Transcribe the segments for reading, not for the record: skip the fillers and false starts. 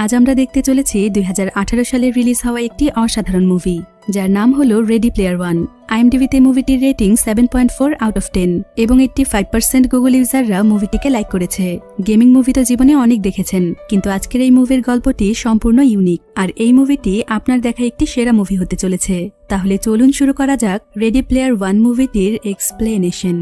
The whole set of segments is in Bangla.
আজ আমরা দেখতে চলেছি 2018 সালে রিলিজ হওয়া একটি অসাধারণ মুভি, যার নাম হলো রেডি প্লেয়ার ওয়ান। আইএমডিবিতে মুভিটির রেটিং 7.4 আউট অফ 10 এবং 85% গুগল ইউজাররা মুভিটিকে লাইক করেছে। গেমিং মুভি তো জীবনে অনেক দেখেছেন, কিন্তু আজকের এই মুভির গল্পটি সম্পূর্ণ ইউনিক, আর এই মুভিটি আপনার দেখা একটি সেরা মুভি হতে চলেছে। তাহলে চলুন শুরু করা যাক রেডি প্লেয়ার ওয়ান মুভিটির এক্সপ্লেনেশন।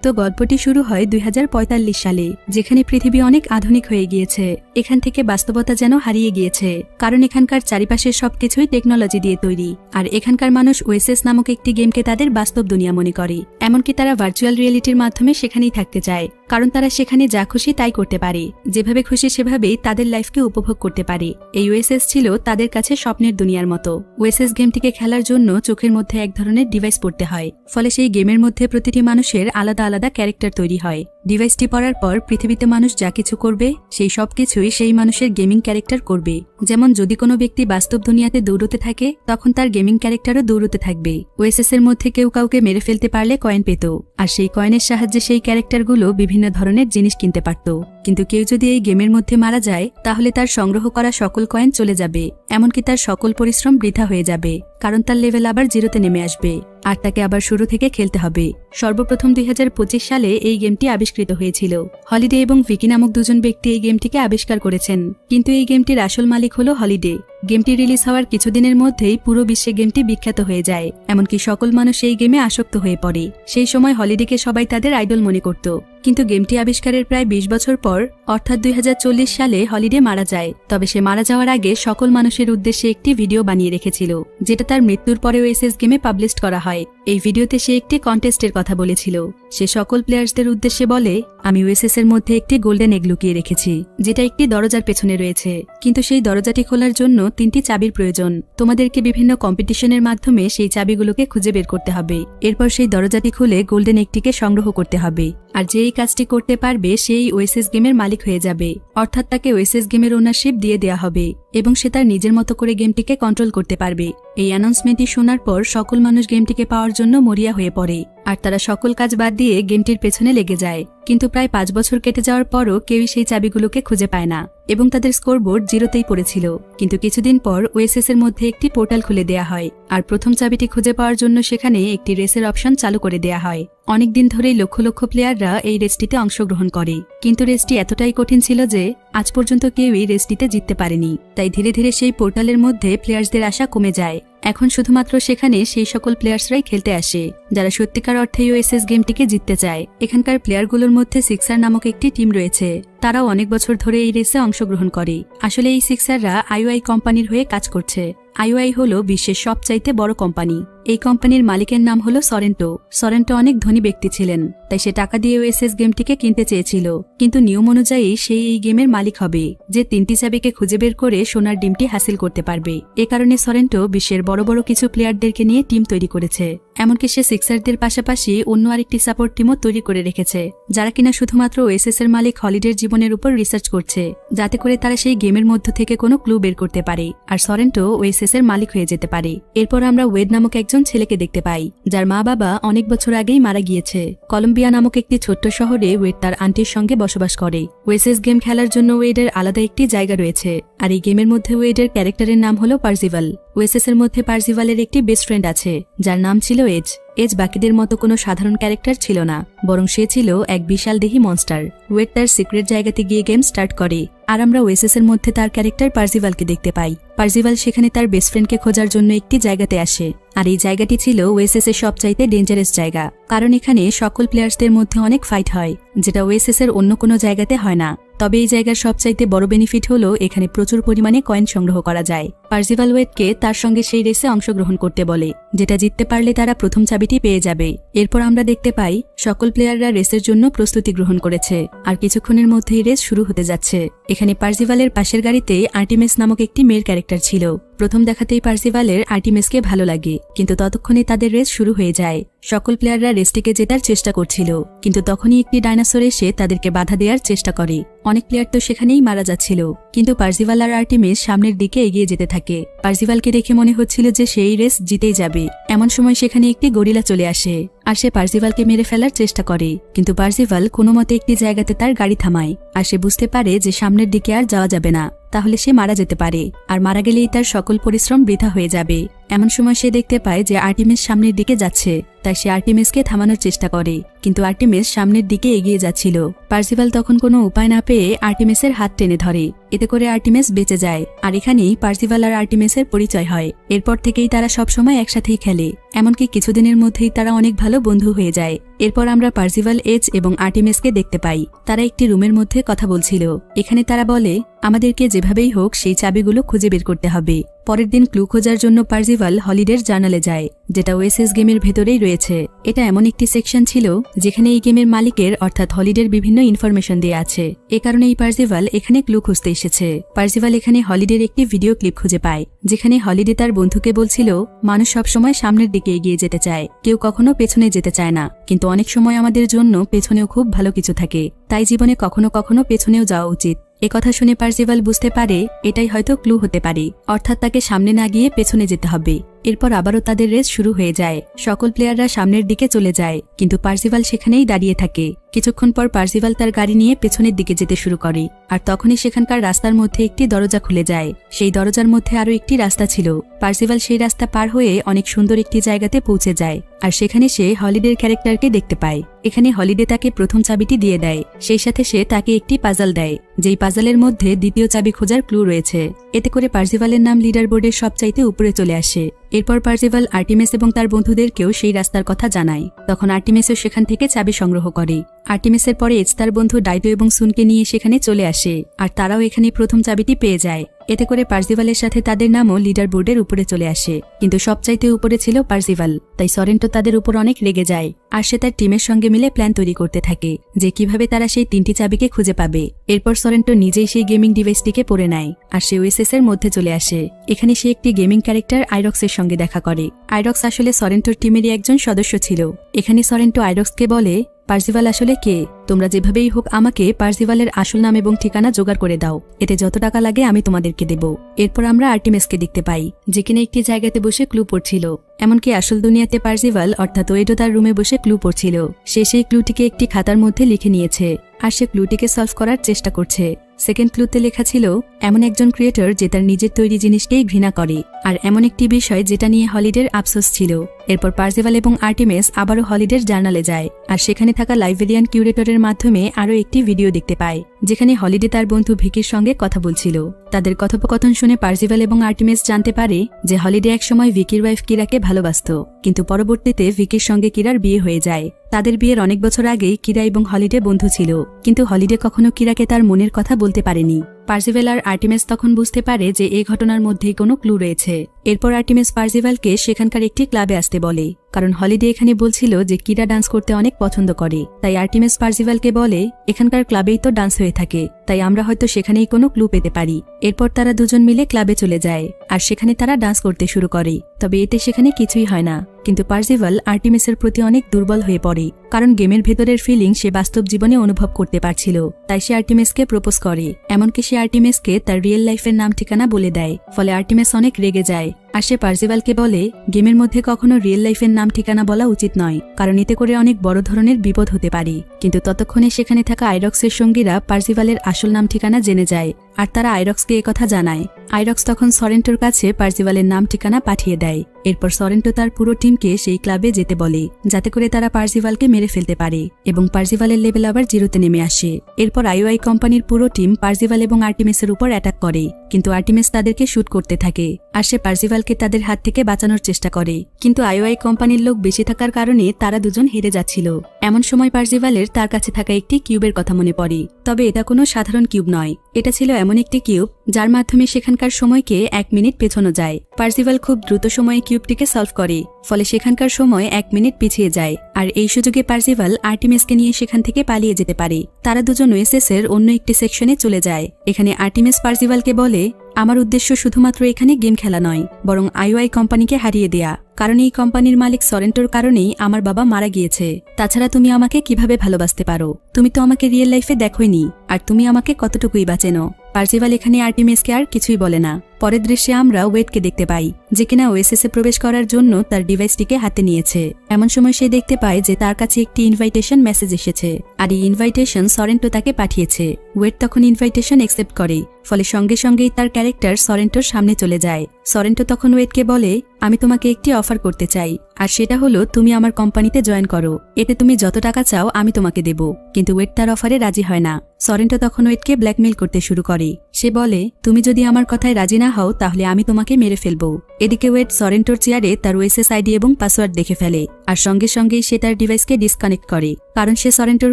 তো গল্পটি শুরু হয় 2045 সালে, যেখানে পৃথিবী অনেক আধুনিক হয়ে গিয়েছে। এখান থেকে বাস্তবতা যেন হারিয়ে গিয়েছে, কারণ এখানকার চারিপাশের সবকিছুই টেকনোলজি দিয়ে তৈরি। আর এখানকার মানুষ ওয়েসেস নামক একটি গেমকে তাদের বাস্তব দুনিয়া মনে করে। এমনকি তারা ভার্চুয়াল রিয়েলিটির মাধ্যমে সেখানেই থাকতে চায়, কারণ তারা সেখানে যা খুশি তাই করতে পারে, যেভাবে খুশি সেভাবেই তাদের লাইফকে উপভোগ করতে পারে। এই ওয়েসেস ছিল তাদের কাছে স্বপ্নের দুনিয়ার মতো। ওয়েসেস গেমটিকে খেলার জন্য চোখের মধ্যে এক ধরনের ডিভাইস পড়তে হয়, ফলে সেই গেমের মধ্যে প্রতিটি মানুষের আলাদা আলাদা ক্যারেক্টার তৈরি হয়। ডিভাইসটি পড়ার পর পৃথিবীতে মানুষ যা কিছু করবে সেই সবকিছুই সেই মানুষের গেমিং ক্যারেক্টার করবে। যেমন যদি কোনো ব্যক্তি বাস্তব দুনিয়াতে দৌড়তে থাকে, তখন তার গেমিং ক্যারেক্টারও দৌড়তে থাকবে। ওএসএস এর মধ্যে কেউ কাউকে মেরে ফেলতে পারলে কয়েন পেত, আর সেই কয়েনের সাহায্যে সেই ক্যারেক্টারগুলো বিভিন্ন ধরনের জিনিস কিনতে পারত। কিন্তু কেউ যদি এই গেমের মধ্যে মারা যায়, তাহলে তার সংগ্রহ করা সকল কয়েন চলে যাবে, এমনকি তার সকল পরিশ্রম বৃথা হয়ে যাবে, কারণ তার লেভেল আবার জিরোতে নেমে আসবে, আর তাকে আবার শুরু থেকে খেলতে হবে। সর্বপ্রথম 2025 সালে এই গেমটি আবিষ্কৃত হয়েছিল। হলিডে এবং ভিকি নামক দুজন ব্যক্তি এই গেমটিকে আবিষ্কার করেছেন, কিন্তু এই গেমটির আসল মালিক হলো হলিডে। গেমটি রিলিজ হওয়ার কিছুদিনের মধ্যেই পুরো বিশ্বে গেমটি বিখ্যাত হয়ে যায়, এমনকি সকল মানুষ এই গেমে আসক্ত হয়ে পড়ে। সেই সময় হলিডেকে সবাই তাদের আইডল মনে করত, কিন্তু গেমটি আবিষ্কারের প্রায় 20 বছর পর অর্থাৎ 2040 সালে হলিডে মারা যায়। তবে সে মারা যাওয়ার আগে সকল মানুষের উদ্দেশ্যে একটি ভিডিও বানিয়ে রেখেছিল, যেটা তার মৃত্যুর পরে ওএসএস গেমে পাবলিশ করা হয়। এই ভিডিওতে সে একটি কন্টেস্টের কথা বলেছিল। সে সকল প্লেয়ার্সদের উদ্দেশ্যে বলে, আমি ওএসএস এর মধ্যে একটি গোল্ডেন এগ লুকিয়ে রেখেছি, যেটা একটি দরজার পেছনে রয়েছে, কিন্তু সেই দরজাটি খোলার জন্য 3টি চাবির প্রয়োজন। তোমাদেরকে বিভিন্ন কম্পিটিশনের মাধ্যমে সেই চাবিগুলোকে খুঁজে বের করতে হবে। এরপর সেই দরজাটি খুলে গোল্ডেন এগটিকে সংগ্রহ করতে হবে, আর যে এই কাজটি করতে পারবে সেই ওএসএস গেমের মালিক হয়ে যাবে, অর্থাৎ তাকে ওএসএস গেমের ওনারশিপ দিয়ে দেয়া হবে এবং সে তার নিজের মতো করে গেমটিকে কন্ট্রোল করতে পারবে। এই অ্যানাউন্সমেন্টটি শোনার পর সকল মানুষ গেমটিকে পাওয়ার জন্য মরিয়া হয়ে পড়ে, আর তারা সকল কাজ বাদ দিয়ে গেমটির পেছনে লেগে যায়। কিন্তু প্রায় 5 বছর কেটে যাওয়ার পরও কেউই সেই চাবিগুলোকে খুঁজে পায় না এবং তাদের স্কোরবোর্ড জিরোতেই পড়েছিল। কিন্তু কিছুদিন পর ওএসএস এর মধ্যে একটি পোর্টাল খুলে দেয়া হয়, আর প্রথম চাবিটি খুঁজে পাওয়ার জন্য সেখানে একটি রেসের অপশন চালু করে দেয়া হয়। অনেকদিন ধরেই লক্ষ লক্ষ প্লেয়াররা এই রেসটিতে অংশগ্রহণ করে, কিন্তু রেসটি এতটাই কঠিন ছিল যে আজ পর্যন্ত কেউই রেসটিতে জিততে পারেনি। তাই ধীরে ধীরে সেই পোর্টালের মধ্যে প্লেয়ার্সদের আশা কমে যায়। এখন শুধুমাত্র সেখানে সেই সকল প্লেয়ার্সরাই খেলতে আসে যারা সত্যিকার অর্থেই ওএসএস গেমটিকে জিততে চায়। এখানকার প্লেয়ারগুলোর মধ্যে সিক্সার নামক একটি টিম রয়েছে, তারাও অনেক বছর ধরে এই রেসে অংশগ্রহণ করে। আসলে এই সিক্সাররা আইওআই কোম্পানির হয়ে কাজ করছে। আইওআই হলো বিশ্বের সবচাইতে বড় কোম্পানি। এই কোম্পানির মালিকের নাম হলো সরেন্টো। সরেন্টো অনেক ধনী ব্যক্তি ছিলেন, তাই সে টাকা দিয়ে ওএসএস গেমটিকে কিনতে চেয়েছিল, কিন্তু নিয়ম অনুযায়ী সেই এই গেমের মালিক হবে যে 3টি চাবিকে খুঁজে বের করে সোনার ডিমটি হাসিল করতে পারবে। এ কারণে সরেন্টো বিশ্বের বড় বড় কিছু প্লেয়ারদেরকে নিয়ে টিম তৈরি করেছে। এমনকি সে সিক্সারদের পাশাপাশি অন্য আরেকটি সাপোর্ট টিমও তৈরি করে রেখেছে, যারা কিনা শুধুমাত্র ওএসএস এর মালিক হলিডের জীবনের উপর রিসার্চ করছে, যাতে করে তারা সেই গেমের মধ্য থেকে কোনো ক্লু বের করতে পারে আর সরেন্টো ওএসএস এর মালিক হয়ে যেতে পারে। এরপর আমরা ওয়েড নামক একজন ছেলেকে দেখতে পাই, যার মা বাবা অনেক বছর আগেই মারা গিয়েছে। কলম্বিয়া নামক একটি ছোট্ট শহরে ওয়েড তার আন্টির সঙ্গে বসবাস করে। ওএসএস গেম খেলার জন্য ওয়েডের আলাদা একটি জায়গা রয়েছে, আর এই গেমের মধ্যে ওয়েডের ক্যারেক্টারের নাম হলো পার্সিভাল। ওএসএস এর মধ্যে পার্সিভালের একটি বেস্ট ফ্রেন্ড আছে, যার নাম ছিল এজ। এজ বাকিদের মতো কোনো সাধারণ ক্যারেক্টার ছিল না, বরং সে ছিল এক বিশাল দেহি মনস্টার। ওয়েড তার সিক্রেট জায়গাতে গিয়ে গেম স্টার্ট করে, আর আমরা ওএসএস এর মধ্যে তার ক্যারেক্টার পার্সিভালকে দেখতে পাই। পার্সিভাল সেখানে তার বেস্ট ফ্রেন্ডকে খোঁজার জন্য একটি জায়গাতে আসে, আর এই জায়গাটি ছিল ওএসএস এর সবচাইতে ডেঞ্জারাস জায়গা, কারণ এখানে সকল প্লেয়ার্সদের মধ্যে অনেক ফাইট হয়, যেটা ওএসএস এর অন্য কোনো জায়গাতে হয় না। তবে এই জায়গার সবচাইতে বড় বেনিফিট হলো এখানে প্রচুর পরিমাণে কয়েন সংগ্রহ করা যায়। পার্সিভাল ওয়েডকে তার সঙ্গে সেই রেসে অংশগ্রহণ করতে বলে, যেটা জিততে পারলে তারা প্রথম চাবিটি পেয়ে যাবে। এরপর আমরা দেখতে পাই সকল প্লেয়াররা রেসের জন্য প্রস্তুতি গ্রহণ করেছে, আর কিছুক্ষণের মধ্যেই রেস শুরু হতে যাচ্ছে। এখানে পার্সিভালের পাশের গাড়িতে আর্টিমেস নামক একটি মেয়ের ক্যারেক্টার ছিল। প্রথম দেখাতেই পার্সিভালের আর্টিমেসকে ভালো লাগে, কিন্তু ততক্ষণে তাদের রেস শুরু হয়ে যায়। সকল প্লেয়াররা রেসটিকে জেতার চেষ্টা করছিল, কিন্তু তখনই একটি ডাইনোসর এসে তাদেরকে বাধা দেওয়ার চেষ্টা করে। অনেক প্লেয়ার তো সেখানেই মারা যাচ্ছিল, কিন্তু পার্সিভাল আর আর্টিমেস সামনের দিকে এগিয়ে যেতে থাকে। পার্সিভালকে দেখে মনে হচ্ছিল যে সেই রেস জিতেই যাবে। এমন সময় সেখানে একটি গরিলা চলে আসে, আর সে পার্সিভালকে মেরে ফেলার চেষ্টা করে, কিন্তু পার্সিভাল কোনো মতে একটি জায়গাতে তার গাড়ি থামায়। আর সে বুঝতে পারে যে সামনের দিকে আর যাওয়া যাবে না, তাহলে সে মারা যেতে পারে, আর মারা গেলেই তার সকল পরিশ্রম বৃথা হয়ে যাবে। এমন সময় সে দেখতে পায় যে আর্টিমিস সামনের দিকে যাচ্ছে, তাই সে আর্টিমিসকে থামানোর চেষ্টা করে, কিন্তু আর্টিমিস সামনের দিকে এগিয়ে যাচ্ছিল। পার্সিভাল তখন কোনো উপায় না পেয়ে আর্টিমিসের হাত টেনে ধরে, এতে করে আর্টিমিস বেঁচে যায়। আর এখানেই পার্সিভাল আর আর্টিমিসের পরিচয় হয়। এরপর থেকেই তারা সবসময় একসাথেই খেলে, এমনকি কিছুদিনের মধ্যেই তারা অনেক ভালো বন্ধু হয়ে যায়। এরপর আমরা পার্সিভাল, এজ এবং আর্টিমিসকে দেখতে পাই। তারা একটি রুমের মধ্যে কথা বলছিল। এখানে তারা বলে, আমাদেরকে যেভাবেই হোক সেই চাবিগুলো খুঁজে বের করতে হবে। পরের দিন ক্লু খোঁজার জন্য পার্সিভাল হলিডের জার্নালে যায়, যেটা ওএসএস গেমের ভেতরেই রয়েছে। এটা এমন একটি সেকশন ছিল যেখানে এই গেমের মালিকের অর্থাৎ হলিডের বিভিন্ন ইনফরমেশন দেয়া আছে। এ কারণে এই পার্সিভাল এখানে ক্লু খুঁজতে এসেছে। পার্সিভাল এখানে হলিডের একটি ভিডিও ক্লিপ খুঁজে পায়, যেখানে হলিডে তার বন্ধুকে বলছিল, মানুষ সবসময় সামনের দিকে এগিয়ে যেতে চায়, কেউ কখনো পেছনে যেতে চায় না, কিন্তু অনেক সময় আমাদের জন্য পেছনেও খুব ভালো কিছু থাকে, তাই জীবনে কখনো কখনো পেছনেও যাওয়া উচিত। একথা শুনে পার্সিভাল বুঝতে পারে এটাই হয়তো ক্লু হতে পারে, অর্থাৎ তাকে সামনে না গিয়ে পেছনে যেতে হবে। এরপর আবারও তাদের রেস শুরু হয়ে যায়। সকল প্লেয়াররা সামনের দিকে চলে যায়, কিন্তু পার্সিভাল সেখানেই দাঁড়িয়ে থাকে। কিছুক্ষণ পর পার্সিভাল তার গাড়ি নিয়ে পেছনের দিকে যেতে শুরু করে, আর তখনই সেখানকার রাস্তার মধ্যে একটি দরজা খুলে যায়। সেই দরজার মধ্যে আরো একটি রাস্তা ছিল। পার্সিভাল সেই রাস্তা পার হয়ে অনেক সুন্দর একটি জায়গাতে পৌঁছে যায়, আর সেখানে সে হলিডের ক্যারেক্টারকে দেখতে পায়। এখানে হলিডে তাকে প্রথম চাবিটি দিয়ে দেয়, সেই সাথে সে তাকে একটি পাজল দেয়, যেই পাজলের মধ্যে দ্বিতীয় চাবি খোঁজার ক্লু রয়েছে। এতে করে পার্সিভালের নাম লিডার বোর্ডের সবচাইতে উপরে চলে আসে। এরপর পার্সিভাল আর্টিমিস এবং তার বন্ধুদেরকেও সেই রাস্তার কথা জানায়। তখন আর্টিমিসও সেখান থেকে চাবি সংগ্রহ করে। আর্টিমিসের পরে এজ তার বন্ধু ডাইটো এবং সুনকে নিয়ে সেখানে চলে আসে, আর তারাও এখানে প্রথম চাবিটি পেয়ে যায়। এতে করে পার্সিভালের সাথে তাদের নামও লিডার বোর্ডের উপরে চলে আসে, কিন্তু সবচাইতে উপরে ছিল পার্সিভাল, তাই সরেন্টো তাদের উপর অনেক রেগে যায়। আর সে তার টিমের সঙ্গে মিলে প্ল্যান তৈরি করতে থাকে যে কিভাবে তারা সেই 3টি চাবিকে খুঁজে পাবে। এরপর সরেন্টো নিজেই সেই গেমিং ডিভাইসটিকে পরে নেয়, আর সে ওএসএস এর মধ্যে চলে আসে। এখানে সে একটি গেমিং ক্যারেক্টার আইরক্সের সঙ্গে দেখা করে। আইরক্স আসলে সরেন্টোর টিমেরই একজন সদস্য ছিল। এখানে সরেন্টো আইরক্সকে বলে, পার্সিভাল আসলে কে? তোমরা যেভাবেই হোক আমাকে পার্সিভালের আসল নাম এবং ঠিকানা জোগাড় করে দাও, এতে যত টাকা লাগে আমি তোমাদেরকে দেব। এরপর আমরা আর্টিমিসকে দেখতে পাই, যে কিনা একটি জায়গাতে বসে ক্লু পড়ছিল। এমনকি আসল দুনিয়াতে পার্সিভাল অর্থাৎ ওয়েডো তার রুমে বসে ক্লু পড়ছিল। সে সেই ক্লুটিকে একটি খাতার মধ্যে লিখে নিয়েছে, আর সে ক্লুটিকে সলভ করার চেষ্টা করছে। সেকেন্ড ক্লুতে লেখা ছিল, এমন একজন ক্রিয়েটর যে তার নিজের তৈরি জিনিসকেই ঘৃণা করে, আর এমন একটি বিষয় যেটা নিয়ে হলিডের আফসোস ছিল। এরপর পার্সিভাল এবং আর্টিমিস আবারও হলিডের জার্নালে যায়, আর সেখানে থাকা লাইব্রেরিয়ান কিউরেটরের মাধ্যমে আরও একটি ভিডিও দেখতে পায়, যেখানে হলিডে তার বন্ধু ভিকির সঙ্গে কথা বলছিল। তাদের কথোপকথন শুনে পার্সিভাল এবং আর্টিমিস জানতে পারে যে হলিডে একসময় ভিকির ওয়াইফ কিরাকে ভালোবাসত, কিন্তু পরবর্তীতে ভিকির সঙ্গে কিরার বিয়ে হয়ে যায়। তাদের বিয়ের অনেক বছর আগেই কিরা এবং হলিডে বন্ধু ছিল, কিন্তু হলিডে কখনো কিরাকে তার মনের কথা বলতে পারেনি। পার্সিভাল আর আর্টিমিস তখন বুঝতে পারে যে এই ঘটনার মধ্যেই কোনো ক্লু রয়েছে। এরপর আর্টিমিস পার্সিভালকে সেখানকার একটি ক্লাবে আসতে বলে, কারণ হলিডে এখানে বলছিল যে কিরা ডান্স করতে অনেক পছন্দ করে। তাই আর্টিমিস পার্সিভালকে বলে, এখানকার ক্লাবেই তো ডান্স হয়ে থাকে, তাই আমরা হয়তো সেখানেই কোনো ক্লু পেতে পারি। এরপর তারা দুজন মিলে ক্লাবে চলে যায়, আর সেখানে তারা ডান্স করতে শুরু করে। তবে এতে সেখানে কিছুই হয় না, কিন্তু পার্সিভাল আর্টিমিসের প্রতি অনেক দুর্বল হয়ে পড়ে, কারণ গেমের ভেতরের ফিলিং সে বাস্তব জীবনে অনুভব করতে পারছিল। তাই সে আর্টিমিসকে প্রপোজ করে, এমনকি সে আর্টিমিসকে তার রিয়েল লাইফের নাম ঠিকানা বলে দেয়। ফলে আর্টিমিস অনেক রেগে যায়, আর সে পার্সিভালকে বলে, গেমের মধ্যে কখনো রিয়েল লাইফের নাম ঠিকানা বলা উচিত নয়, কারণ এতে করে অনেক বড় ধরনের বিপদ হতে পারে। কিন্তু ততক্ষণে সেখানে থাকা আইরক্সের সঙ্গীরা পার্সিভালের আসল নাম ঠিকানা জেনে যায়, আর তারা আইরক্সকে একথা জানায়। আইরক্স তখন সরেন্টোর কাছে পার্সিভালের নাম ঠিকানা পাঠিয়ে দেয়। এরপর সরেন্টো তার পুরো টিমকে সেই ক্লাবে যেতে বলে, যাতে করে তারা পার্সিভালকে মেরে ফেলতে পারে এবং পার্সিভালের লেভেল আবার 0-তে নেমে আসে। এরপর আইওআই কোম্পানির পুরো টিম পার্সিভাল এবং আর্টিমিসের উপর অ্যাটাক করে, কিন্তু আর্টিমিস তাদেরকে শুট করতে থাকে, আর সে পার্সিভালকে তাদের হাত থেকে বাঁচানোর চেষ্টা করে। কিন্তু আইওআই কোম্পানির লোক বেশি থাকার কারণে তারা দুজন হেরে যাচ্ছিল। এমন সময় পার্সিভালের তার কাছে থাকা একটি কিউবের কথা মনে পড়ে। তবে এটা কোনো সাধারণ কিউব নয়, এটা ছিল এমন একটি কিউব যার মাধ্যমে সেখানকার সময়কে 1 মিনিট পেছানো যায়। পার্সিভাল খুব দ্রুত সময়ে কিউবটিকে সলভ করে, ফলে সেখানকার সময় 1 মিনিট পিছিয়ে যায়। আর এই সুযোগে পার্সিভাল আর্টিমিসকে নিয়ে সেখান থেকে পালিয়ে যেতে পারে। তারা দুজন ওএসএস এর অন্য একটি সেকশনে চলে যায়। এখানে আর্টিমিস পার্সিভালকে বলে, আমার উদ্দেশ্য শুধুমাত্র এখানে গেম খেলা নয়, বরং আইওআই কোম্পানিকে হারিয়ে দেয়া, কারণ এই কোম্পানির মালিক সরেন্টোর কারণেই আমার বাবা মারা গিয়েছে। তাছাড়া তুমি আমাকে কিভাবে ভালোবাসতে পারো? তুমি তো আমাকে রিয়েল লাইফে দেখোইনি, আর তুমি আমাকে কতটুকুই বা চেনো। পার্সিভাল এখানে আর্টিমিসকে আর কিছুই বলে না। পরের দৃশ্যে আমরা ওয়েডকে দেখতে পাই, যে কিনা ওএসএসে প্রবেশ করার জন্য তার ডিভাইসটিকে হাতে নিয়েছে। এমন সময় সে দেখতে পায় যে তার কাছে একটি ইনভাইটেশন মেসেজ এসেছে, আর এই ইনভাইটেশন সরেন্টো তাকে পাঠিয়েছে। ওয়েড তখন ইনভাইটেশন অ্যাকসেপ্ট করে, ফলে সঙ্গে সঙ্গেই তার ক্যারেক্টার সরেন্টোর সামনে চলে যায়। সরেন্টো তখন ওয়েডকে বলে, আমি তোমাকে একটি অফার করতে চাই, আর সেটা হলো তুমি আমার কোম্পানিতে জয়েন করো। এতে তুমি যত টাকা চাও আমি তোমাকে দেব। কিন্তু ওয়েড তার অফারে রাজি হয় না। সরেন্টো তখন ওয়েডকে ব্ল্যাকমেইল করতে শুরু করে। সে বলে, তুমি যদি আমার কথায় রাজি না হও তাহলে আমি তোমাকে মেরে ফেলবো। এদিকে ওয়েড সরেন্টোর চেয়ারে তার ওএসএস আইডি এবং পাসওয়ার্ড দেখে ফেলে, আর সঙ্গে সঙ্গেই সে তার ডিভাইসকে ডিসকানেক্ট করে, কারণ সে সরেন্টোর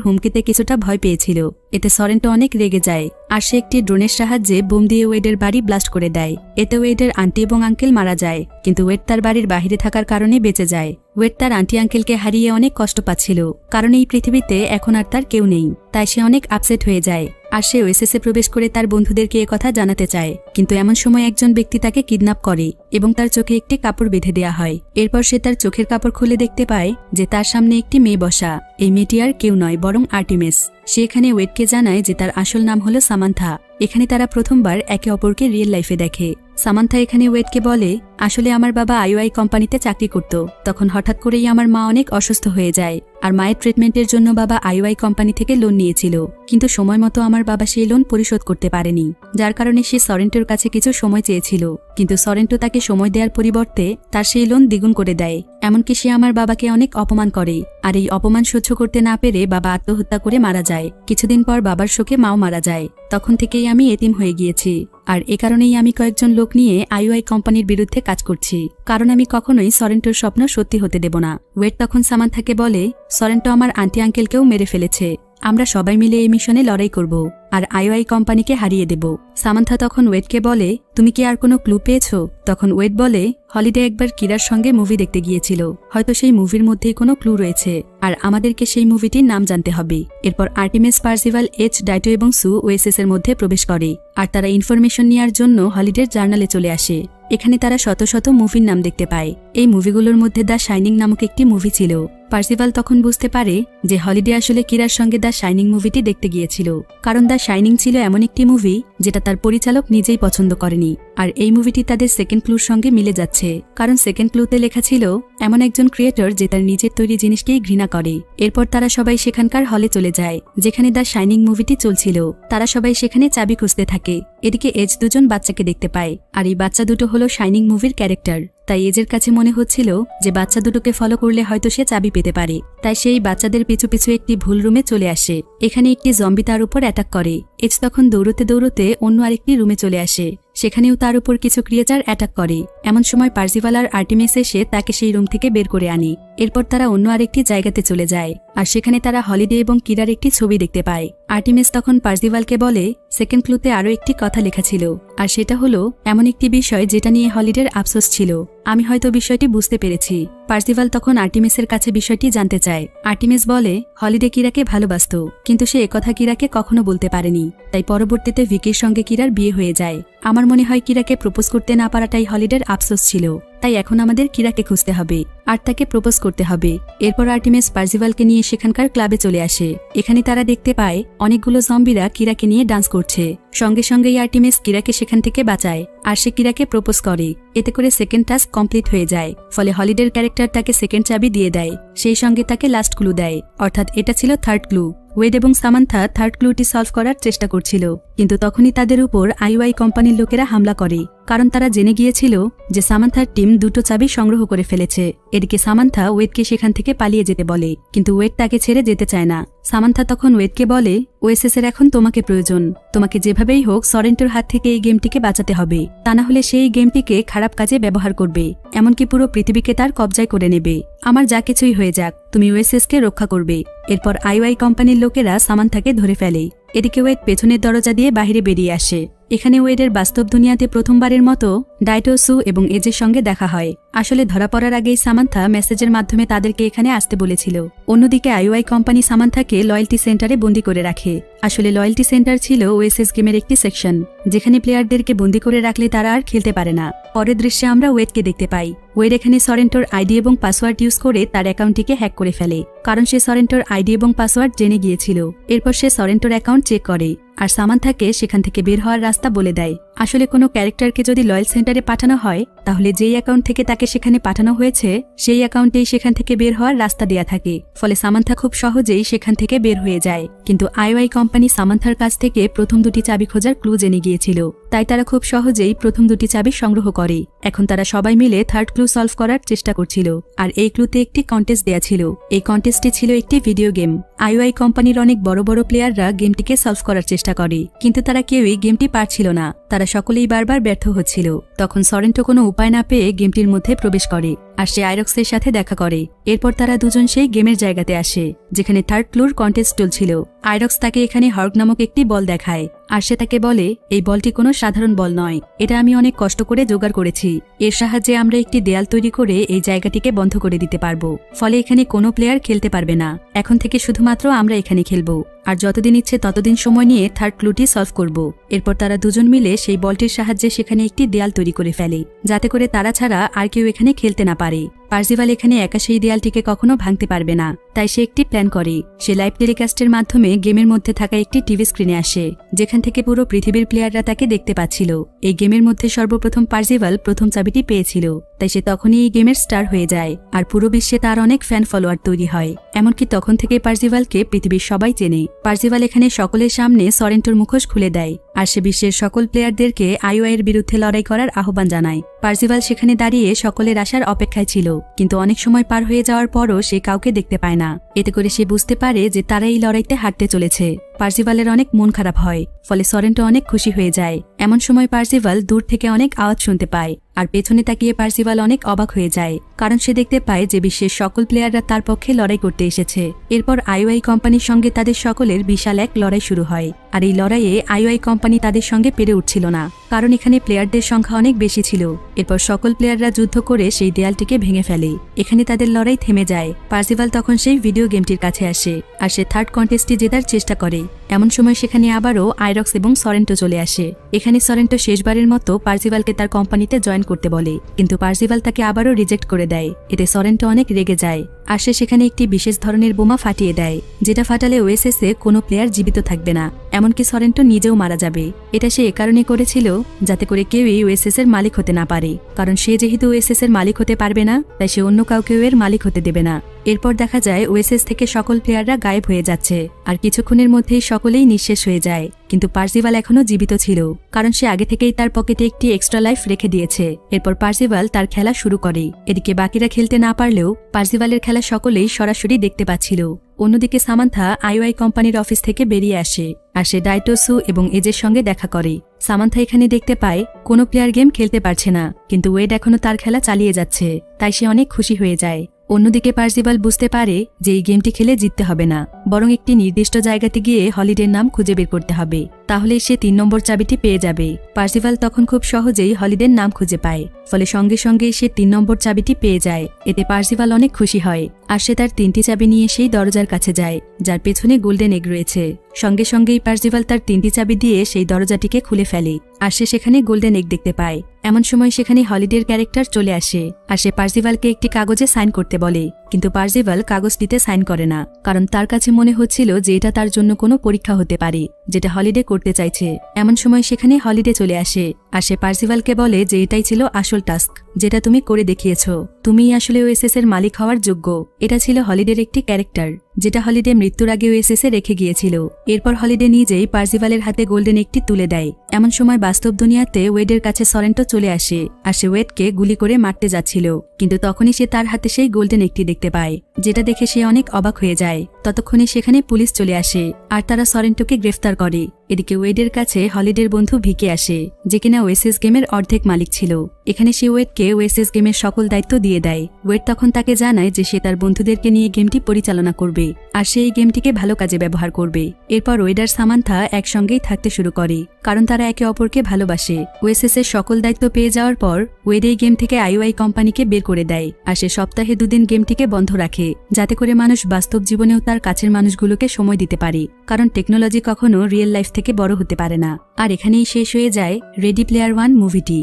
হুমকিতে কিছুটা ভয় পেয়েছিল। এতে সরেন্টো অনেক রেগে যায়, আর সে একটি ড্রোনের সাহায্যে বোম দিয়ে ওয়েডের বাড়ি ব্লাস্ট করে দেয়। এতে ওয়েডের আন্টি এবং আঙ্কেল মারা যায়, কিন্তু ওয়েড তার বাড়ির বাহিরে থাকার কারণে বেঁচে যায়। ওয়েড তার আন্টি আঙ্কেলকে হারিয়ে অনেক কষ্ট পাচ্ছিল, কারণ এই পৃথিবীতে এখন আর তার কেউ নেই। তাই সে অনেক আপসেট হয়ে যায়, আর সে ওএসএসে প্রবেশ করে তার বন্ধুদেরকে একথা জানাতে চায়। কিন্তু এমন সময় একজন ব্যক্তি তাকে কিডন্যাপ করে এবং তার চোখে একটি কাপড় বেঁধে দেয়া হয়। এরপর সে তার চোখের কাপড় খুলে দেখতে পায় যে তার সামনে একটি মেয়ে বসা। এই মেয়েটি আর কেউ নয়, বরং আর্টিমিস। সে এখানে ওয়েডকে জানায় যে তার আসল নাম হলো সামান্থা। এখানে তারা প্রথমবার একে অপরকে রিয়েল লাইফে দেখে। সামান্থা এখানে ওয়েডকে বলে, আসলে আমার বাবা আইওআই কোম্পানিতে চাকরি করত, তখন হঠাৎ করেই আমার মা অনেক অসুস্থ হয়ে যায়, আর মায়ের ট্রিটমেন্টের জন্য বাবা আইওআই কোম্পানি থেকে লোন নিয়েছিল। কিন্তু সময় মতো আমার বাবা সেই লোন পরিশোধ করতে পারেনি, যার কারণে সে সরেন্টোর কাছে কিছু সময় চেয়েছিল। কিন্তু সরেন্টো তাকে সময় দেওয়ার পরিবর্তে তার সেই লোন দ্বিগুণ করে দেয়। এমনকি সে আমার বাবাকে অনেক অপমান করে, আর এই অপমান সহ্য করতে না পেরে বাবা আত্মহত্যা করে মারা যায়। কিছুদিন পর বাবার শোকে মাও মারা যায়। তখন থেকেই আমি এতিম হয়ে গিয়েছি, আর এ কারণেই আমি কয়েকজন লোক নিয়ে আইওআই কোম্পানির বিরুদ্ধে কাজ করছি, কারণ আমি কখনোই সরেন্টোর স্বপ্ন সত্যি হতে দেব না। ওয়েড তখন সামান্থাকে বলে, সরেন্টো আমার আন্টি আঙ্কেলকেও মেরে ফেলেছে, আমরা সবাই মিলে এই মিশনে লড়াই করব আর আইওআই কোম্পানিকে হারিয়ে দেব। সামান্থা তখন ওয়েডকে বলে, তুমি কি আর কোনো ক্লু পেয়েছো? তখন ওয়েড বলে, হলিডে একবার কিরার সঙ্গে মুভি দেখতে গিয়েছিল, হয়তো সেই মুভির মধ্যেই কোনো ক্লু রয়েছে, আর আমাদেরকে সেই মুভিটির নাম জানতে হবে। এরপর আর্টিমিস, পার্সিভাল, এইচ, ডাইটো এবং সু ওএসএস এর মধ্যে প্রবেশ করে, আর তারা ইনফরমেশন নেওয়ার জন্য হলিডের জার্নালে চলে আসে। এখানে তারা শত শত মুভির নাম দেখতে পায়। এই মুভিগুলোর মধ্যে দ্য শাইনিং নামক একটি মুভি ছিল। পার্সিভাল তখন বুঝতে পারে যে হলিডে আসলে কিরার সঙ্গে দ্য শাইনিং মুভিটি দেখতে গিয়েছিল, কারণ দ্য শাইনিং ছিল এমন একটি মুভি যেটা তার পরিচালক নিজেই পছন্দ করেনি। আর এই মুভিটি তাদের সেকেন্ড ক্লুর সঙ্গে মিলে যাচ্ছে, কারণ সেকেন্ড ক্লুতে লেখা ছিল এমন একজন ক্রিয়েটর যে তার নিজের তৈরি জিনিসকেই ঘৃণা করে। এরপর তারা সবাই সেখানকার হলে চলে যায় যেখানে দ্য শাইনিং মুভিটি চলছিল। তারা সবাই সেখানে চাবি খুঁজতে থাকে। এদিকে এজ দুজন বাচ্চাকে দেখতে পায়, আর এই বাচ্চা দুটো হলো শাইনিং মুভির ক্যারেক্টার। তাই এজের কাছে মনে হচ্ছিল যে বাচ্চা দুটোকে ফলো করলে হয়তো সে চাবি পেতে পারে। তাই সেই বাচ্চাদের পিছু পিছু একটি ভুল রুমে চলে আসে। এখানে একটি জম্বি তার উপর অ্যাটাক করে। এজ তখন দৌড়তে দৌড়তে অন্য আরেকটি রুমে চলে আসে। সেখানেও তার উপর কিছু ক্রিয়েচার অ্যাটাক করে। এমন সময় পার্সিভাল আর আর্টিমিস এসে তাকে সেই রুম থেকে বের করে আনে। এরপর তারা অন্য আরেকটি জায়গাতে চলে যায়, আর সেখানে তারা হলিডে এবং কিরার একটি ছবি দেখতে পায়। আর্টিমিস তখন পার্সিভালকে বলে, সেকেন্ড ক্লুতে আরও একটি কথা লেখা ছিল, আর সেটা হলো এমন একটি বিষয় যেটা নিয়ে হলিডের আফসোস ছিল। আমি হয়তো বিষয়টি বুঝতে পেরেছি। পার্সিভাল তখন আর্টিমিসের কাছে বিষয়টি জানতে চায়। আর্টিমিস বলে, হলিডে কিরাকে ভালোবাসত, কিন্তু সে একথা কিরাকে কখনো বলতে পারেনি। তাই পরবর্তীতে ভিকির সঙ্গে কিরার বিয়ে হয়ে যায়। আমার মনে হয় কিরাকে প্রপোজ করতে না পারাটাই হলিডের আফসোস ছিল। তাই এখন আমাদের কিরাকে খুঁজতে হবে আর তাকে প্রপোজ করতে হবে। এরপর আর্টিমিস পার্সিভালকে নিয়ে সেখানকার ক্লাবে চলে আসে। এখানে তারা দেখতে পায় অনেকগুলো জম্বিরা কিরাকে নিয়ে ডান্স করছে। সঙ্গে সঙ্গেই আর্টিমিস কিরাকে সেখান থেকে বাঁচায়, আর সে কিরাকে প্রপোজ করে। এতে করে সেকেন্ড টাস্ক কমপ্লিট হয়ে যায়। ফলে হলিডের ক্যারেক্টার তাকে সেকেন্ড চাবি দিয়ে দেয়, সেই সঙ্গে তাকে লাস্ট ক্লু দেয়, অর্থাৎ এটা ছিল থার্ড ক্লু। ওয়েড এবং সামান্থা থার্ড ক্লুটি সলভ করার চেষ্টা করছিল, কিন্তু তখনই তাদের উপর আইওআই কোম্পানির লোকেরা হামলা করে, কারণ তারা জেনে গিয়েছিল যে সামান্থার টিম দুটো চাবি সংগ্রহ করে ফেলেছে। এদিকে সামান্থা ওয়েডকে সেখান থেকে পালিয়ে যেতে বলে, কিন্তু ওয়েড তাকে ছেড়ে যেতে চায় না। সামান্থা তখন ওয়েডকে বলে, ওএসএস এর এখন তোমাকে প্রয়োজন। তোমাকে যেভাবেই হোক সরেন্টোর হাত থেকে এই গেমটিকে বাঁচাতে হবে, তা না হলে সেই গেমটিকে খারাপ কাজে ব্যবহার করবে, এমনকি পুরো পৃথিবীকে তার কবজায় করে নেবে। আমার যা কিছুই হয়ে যাক, তুমি ওএসএস কে রক্ষা করবে। এরপর আইওআই কোম্পানির লোকেরা সামান্থাকে ধরে ফেলে। এদিকে ওয়েড পেছনের দরজা দিয়ে বাইরে বেরিয়ে আসে। এখানে ওয়েডের বাস্তব দুনিয়াতে প্রথমবারের মতো ডাইটো, সু এবং এজের সঙ্গে দেখা হয়, আসলে ধরা পড়ার আগেই সামান্থা মেসেজের মাধ্যমে তাদেরকে এখানে আসতে বলেছিল। অন্যদিকে আইওআই কোম্পানি সামান্থাকে লয়্যালটি সেন্টারে বন্দী করে রাখে। আসলে লয়্যালটি সেন্টার ছিল ওএসএস গেমের একটি সেকশন, যেখানে প্লেয়ারদেরকে বন্দী করে রাখলে তারা আর খেলতে পারে না। পরের দৃশ্যে আমরা ওয়েডকে দেখতে পাই। ওয়েড এখানে সরেন্টোর আইডি এবং পাসওয়ার্ড ইউজ করে তার অ্যাকাউন্টটিকে হ্যাক করে ফেলে, কারণ সে সরেন্টোর আইডি এবং পাসওয়ার্ড জেনে গিয়েছিল। এরপর সে সরেন্টোর অ্যাকাউন্ট চেক করে আর সামান্থাকে সেখান থেকে বের হওয়ার রাস্তা বলে দেয়। আসলে কোনো ক্যারেক্টারকে যদি লয়্যাল সেন্টারে পাঠানো হয়, তাহলে যেই অ্যাকাউন্ট থেকে তাকে সেখানে পাঠানো হয়েছে সেই অ্যাকাউন্টেই সেখান থেকে বের হওয়ার রাস্তা দেয়া থাকে। ফলে সামান্থা খুব সহজেই সেখান থেকে বের হয়ে যায়। কিন্তু আইওআই কোম্পানি সামান্থার কাছ থেকে প্রথম দুটি চাবি খোঁজার ক্লু জেনে গিয়েছিল, তাই তারা খুব সহজেই প্রথম দুটি চাবি সংগ্রহ করে। এখন তারা সবাই মিলে থার্ড ক্লু সলভ করার চেষ্টা করছিল, আর এই ক্লুতে একটি কন্টেস্ট দেয়া ছিল। এই কন্টেস্টটি ছিল একটি ভিডিও গেম। আইওআই কোম্পানির অনেক বড় বড় প্লেয়াররা গেমটিকে সলভ করার চেষ্টা করে, কিন্তু তারা কেউই গেমটি পারছিল না। তারা সকলেই বারবার ব্যর্থ হচ্ছিল। তখন সরেন্টো কোনো উপায় না পেয়ে গেমটির মধ্যে প্রবেশ করে আর সে আইরক্সের সাথে দেখা করে। এরপর তারা দুজন সেই গেমের জায়গাতে আসে যেখানে থার্ড ক্লুর কন্টেস্ট চলছিল। আইরক্স তাকে এখানে হর্গ নামক একটি বল দেখায় আর সে তাকে বলে, এই বলটি কোনো সাধারণ বল নয়, এটা আমি অনেক কষ্ট করে জোগাড় করেছি। এর সাহায্যে আমরা একটি দেয়াল তৈরি করে এই জায়গাটিকে বন্ধ করে দিতে পারবো। ফলে এখানে কোনো প্লেয়ার খেলতে পারবে না। এখন থেকে শুধুমাত্র আমরা এখানে খেলবো, আর যতদিন ইচ্ছে ততদিন সময় নিয়ে থার্ড ক্লুটি সলভ করব। এরপর তারা দুজন মিলে সেই বলটির সাহায্যে সেখানে একটি দেয়াল তৈরি করে ফেলে, যাতে করে তারা ছাড়া আর কেউ এখানে খেলতে না পারে। পার্সিভাল এখানে একা সেই দেয়ালটিকে কখনো ভাঙতে পারবে না, তাই সে একটি প্ল্যান করে। সে লাইভ টেলিকাস্টের মাধ্যমে গেমের মধ্যে থাকা একটি টিভি স্ক্রিনে আসে, যেখান থেকে পুরো পৃথিবীর প্লেয়াররা তাকে দেখতে পাচ্ছিল। এই গেমের মধ্যে সর্বপ্রথম পার্সিভাল প্রথম চাবিটি পেয়েছিল, তাই সে তখনই এই গেমের স্টার হয়ে যায় আর পুরো বিশ্বে তার অনেক ফ্যান ফলোয়ার তৈরি হয়। এমনকি তখন থেকে পার্সিভালকে পৃথিবীর সবাই চেনে। পার্সিভাল এখানে সকলের সামনে সরেন্টোর মুখোশ খুলে দেয় আর সে বিশ্বের সকল প্লেয়ারদেরকে আইওআই এর বিরুদ্ধে লড়াই করার আহ্বান জানায়। পার্সিভাল সেখানে দাঁড়িয়ে সকলের আসার অপেক্ষায় ছিল, কিন্তু অনেক সময় পার হয়ে যাওয়ার পরও সে কাউকে দেখতে পায় না। এতে করে সে বুঝতে পারে যে তারা এই লড়াইতে হারতে চলেছে। পার্সিভালের অনেক মন খারাপ হয়, ফলে সরেন্টো অনেক খুশি হয়ে যায়। এমন সময় পার্সিভাল দূর থেকে অনেক আওয়াজ শুনতে পায় আর পেছনে তাকিয়ে পার্সিভাল অনেক অবাক হয়ে যায়, কারণ সে দেখতে পায় যে বিশ্বের সকল প্লেয়াররা তার পক্ষে লড়াই করতে এসেছে। এরপর আইওআই কোম্পানির সঙ্গে তাদের সকলের বিশাল এক লড়াই শুরু হয়, আর এই লড়াইয়ে আইওআই কোম্পানি তাদের সঙ্গে পেরে উঠছিল না, কারণ এখানে প্লেয়ারদের সংখ্যা অনেক বেশি ছিল। এরপর সকল প্লেয়াররা যুদ্ধ করে সেই দেয়ালটিকে ভেঙে ফেলে। এখানে তাদের লড়াই থেমে যায়। পার্সিভাল তখন সেই ভিডিও গেমটির কাছে আসে আর সে থার্ড কন্টেস্টটি জেতার চেষ্টা করে। এমন সময় সেখানে আবারও আইরক্স এবং সরেন্টো চলে আসে। এখানে সরেন্টো শেষবারের মতো পার্সিভালকে তার কোম্পানিতে জয়েন করতে বলে, কিন্তু পার্সিভাল তাকে আবারও রিজেক্ট করে দেয়। এতে সরেন্টো অনেক রেগে যায় আর সে সেখানে একটি বিশেষ ধরনের বোমা ফাটিয়ে দেয়, যেটা ফাটালে ওএসএসে কোনো প্লেয়ার জীবিত থাকবে না, এমনকি সরেন্টো নিজেও মারা যাবে। এটা সে এ কারণে করেছিল যাতে করে কেউই ওএসএস এর মালিক হতে না পারে, কারণ সে যেহেতু ওএসএস এর মালিক হতে পারবে না, তাই সে অন্য কাউকে এর মালিক হতে দেবে না। এরপর দেখা যায় ওএসএস থেকে সকল প্লেয়াররা গায়েব হয়ে যাচ্ছে আর কিছুক্ষণের মধ্যেই সকলেই নিঃশেষ হয়ে যায়। কিন্তু পার্সিভাল এখনো জীবিত ছিল, কারণ সে আগে থেকেই তার পকেটে একটি এক্সট্রা লাইফ রেখে দিয়েছে। এরপর পার্সিভাল তার খেলা শুরু করে। এদিকে বাকিরা খেলতে না পারলেও পার্সিভালের খেলা সকলেই সরাসরি দেখতে পাচ্ছিল। অন্যদিকে সামান্থা আইওআই কোম্পানির অফিস থেকে বেরিয়ে আসে আর সে ডাইটোসু এবং এজের সঙ্গে দেখা করে। সামান্থা এখানে দেখতে পায় কোনো প্লেয়ার গেম খেলতে পারছে না, কিন্তু ওয়েড এখনো তার খেলা চালিয়ে যাচ্ছে, তাই সে অনেক খুশি হয়ে যায়। অন্যদিকে পার্সিভাল বুঝতে পারে যে এই গেমটি খেলে জিততে হবে না, বরং একটি নির্দিষ্ট জায়গাতে গিয়ে হলিডের নাম খুঁজে বের করতে হবে, তাহলে সে 3 নম্বর চাবিটি পেয়ে যাবে। পার্সিভাল তখন খুব সহজেই হলিডের নাম খুঁজে পায়, ফলে সঙ্গে সঙ্গে সে 3 নম্বর চাবিটি পেয়ে যায়। এতে পার্সিভাল অনেক খুশি হয় আর সে তার 3টি চাবি নিয়ে সেই দরজার কাছে যায়, যার পেছনে গোল্ডেন এগ রয়েছে। সঙ্গে সঙ্গেই পার্সিভাল তার 3টি চাবি দিয়ে সেই দরজাটিকে খুলে ফেলে আর সে সেখানে গোল্ডেন এগ দেখতে পায়। এমন সময় সেখানে হলিডের ক্যারেক্টার চলে আসে আর সে পার্সিভালকে একটি কাগজে সাইন করতে বলে, কিন্তু পার্সিভাল কাগজটিতে সাইন করে না, কারণ তার কাছে মনে হচ্ছিল যে এটা তার জন্য কোনো পরীক্ষা হতে পারে যেটা হলিডে করতে চাইছে। এমন সময় সেখানে হলিডে চলে আসে আর সে পার্সিভালকে বলে যে এটাই ছিল আসল টাস্ক, যেটা তুমি করে দেখিয়েছ। তুমিই আসলে ওএসএস এর মালিক হওয়ার যোগ্য। এটা ছিল হলিডের একটি ক্যারেক্টার, যেটা হলিডে মৃত্যুর আগে ওএসএস এ রেখে গিয়েছিল। এরপর হলিডে নিজেই পার্সিভালের হাতে গোল্ডেন একটি তুলে দেয়। এমন সময় বাস্তব দুনিয়াতে ওয়েডের কাছে সরেন্টো চলে আসে আর সে ওয়েডকে গুলি করে মারতে যাচ্ছিল, কিন্তু তখনই সে তার হাতে সেই গোল্ডেন একটি দেখতে পায়, যেটা দেখে সে অনেক অবাক হয়ে যায়। ততক্ষণে সেখানে পুলিশ চলে আসে আর তারা সরেন্টোকে গ্রেফতার করে। এদিকে ওয়েডের কাছে হলিডের বন্ধু ভিকি আসে, যে কিনা ওয়েসিস গেমের অর্ধেক মালিক ছিল। এখানে সে ওয়েডকে ওয়েসিস গেমের সকল দায়িত্ব দিয়ে দেয়। ওয়েড তখন তাকে জানায় যে সে তার বন্ধুদেরকে নিয়ে গেমটি পরিচালনা করবে, আর সে এই গেমটিকে ভালো কাজে ব্যবহার করবে। এরপর ওয়েড আর সামান্থা একসঙ্গেই থাকতে শুরু করে, কারণ তারা একে অপরকে ভালোবাসে। ওয়েসিস এর সকল দায়িত্ব পেয়ে যাওয়ার পর ওয়েড এই গেম থেকে আইওআই কোম্পানিকে বের করে দেয়, আর সে সপ্তাহে 2 দিন গেমটিকে বন্ধ রাখে, যাতে করে মানুষ বাস্তব জীবনেও তার কাছের মানুষগুলোকে সময় দিতে পারে, কারণ টেকনোলজি কখনো রিয়েল লাইফ থেকে বড় হতে পারে না। আর এখানেই শেষ হয়ে যায় রেডি প্লেয়ার ওয়ান মুভিটি।